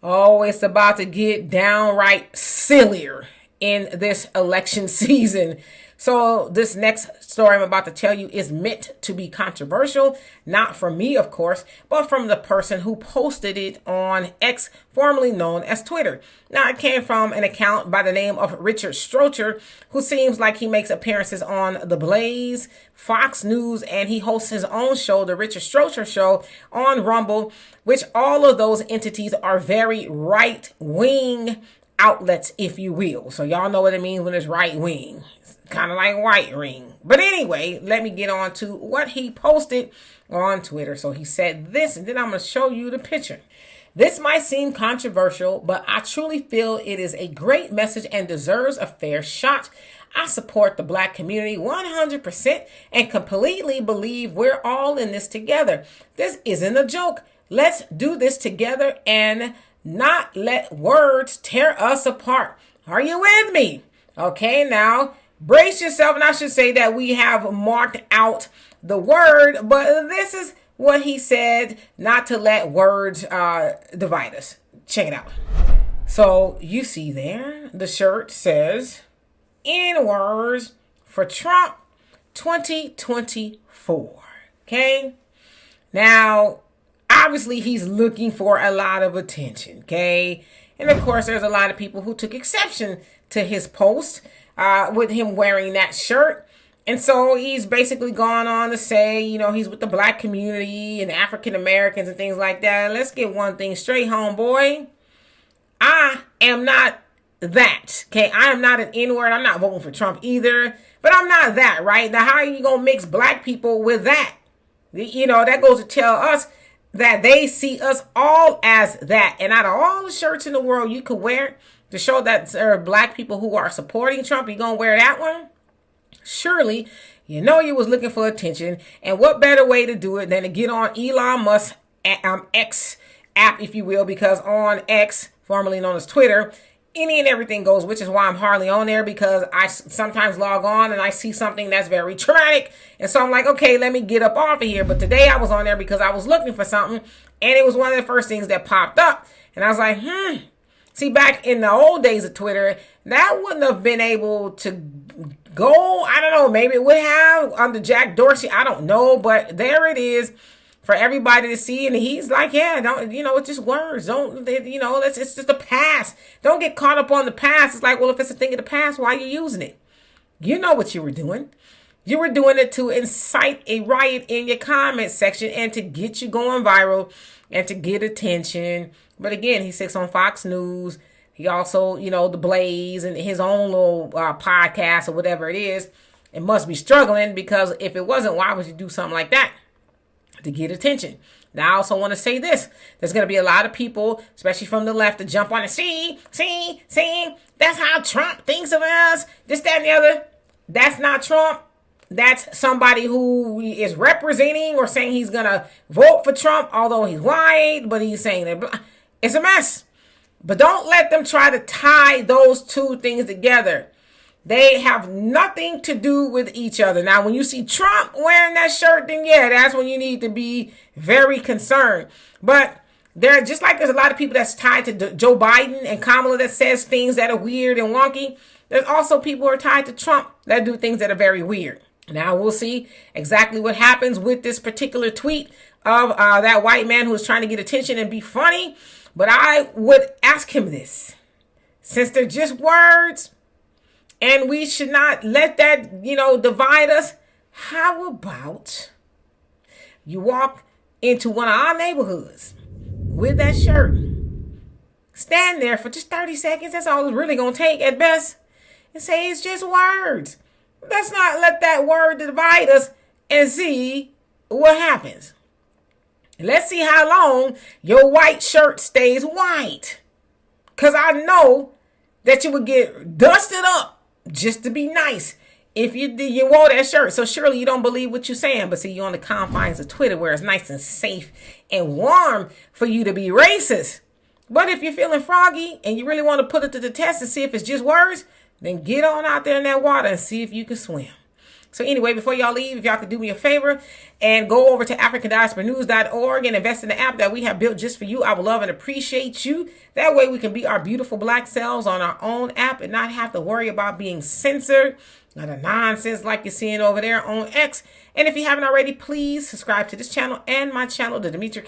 Oh, it's about to get downright sillier in this election season. So, this next story I'm about to tell you is meant to be controversial, not from me, of course, but from the person who posted it on X, formerly known as Twitter. Now, it came from an account by the name of Richard Strocher, who seems like he makes appearances on The Blaze, Fox News, and he hosts his own show, The Richard Strocher Show, on Rumble, which all of those entities are very right-wing outlets, if you will. So y'all know what it means when it's right-wing. It's kind of like white ring. But anyway, let me get on to what he posted on Twitter. So he said this, and then I'm going to show you the picture. This might seem controversial, but I truly feel it is a great message and deserves a fair shot. I support the black community 100% and completely believe we're all in this together. This isn't a joke. Let's do this together and not let words tear us apart. Are you with me? Okay, now brace yourself, and I should say that we have marked out the word, but this is what he said, not to let words divide us. Check it out. So you see there, the shirt says, N words for Trump 2024. Okay? Now, obviously, he's looking for a lot of attention, okay? And of course, there's a lot of people who took exception to his post with him wearing that shirt. And so he's basically gone on to say, he's with the black community and African Americans and things like that. Let's get one thing straight, homeboy. I am not that, okay? I am not an N-word. I'm not voting for Trump either, but I'm not that, right? Now, how are you going to mix black people with that? That goes to tell us that they see us all as that. And out of all the shirts in the world you could wear to show that there are black people who are supporting Trump, you going to wear that one? Surely, you was looking for attention. And what better way to do it than to get on Elon Musk's X app, if you will, because on X, formerly known as Twitter, any and everything goes, which is why I'm hardly on there, because I sometimes log on and I see something that's very traumatic. And so I'm like, okay, let me get up off of here. But today I was on there because I was looking for something, and it was one of the first things that popped up. And I was like, See, back in the old days of Twitter, that wouldn't have been able to go. I don't know, maybe it would have under Jack Dorsey. I don't know, but there it is for everybody to see. And he's like, yeah, don't, it's just words. Don't, it's just a past. Don't get caught up on the past. It's like, well, if it's a thing of the past, why are you using it? You know what you were doing. You were doing it to incite a riot in your comment section and to get you going viral and to get attention. But again, he sits on Fox News. He also, The Blaze and his own little podcast or whatever it is. It must be struggling, because if it wasn't, why would you do something like that? To get attention. Now, I also want to say this. There's going to be a lot of people, especially from the left, to jump on and see, that's how Trump thinks of us, this, that, and the other. That's not Trump. That's somebody who is representing or saying he's going to vote for Trump, although he's white, but he's saying that it's a mess. But don't let them try to tie those two things together. They have nothing to do with each other. Now, when you see Trump wearing that shirt, then yeah, that's when you need to be very concerned. But there, just like there's a lot of people that's tied to Joe Biden and Kamala that says things that are weird and wonky, there's also people who are tied to Trump that do things that are very weird. Now, we'll see exactly what happens with this particular tweet of that white man who is trying to get attention and be funny. But I would ask him this. Since they're just words, and we should not let that, divide us, how about you walk into one of our neighborhoods with that shirt, stand there for just 30 seconds, that's all it's really going to take at best, and say it's just words. Let's not let that word divide us and see what happens. Let's see how long your white shirt stays white. Because I know that you would get dusted up just to be nice if you wore that shirt. So surely you don't believe what you're saying. But see, you're on the confines of Twitter where it's nice and safe and warm for you to be racist. But if you're feeling froggy and you really want to put it to the test and see if it's just words, then get on out there in that water and see if you can swim. So anyway, before y'all leave, if y'all could do me a favor and go over to africandiasporanews.org and invest in the app that we have built just for you, I would love and appreciate you. That way we can be our beautiful black selves on our own app and not have to worry about being censored or the nonsense like you're seeing over there on X. And if you haven't already, please subscribe to this channel and my channel, the Demetra Kaye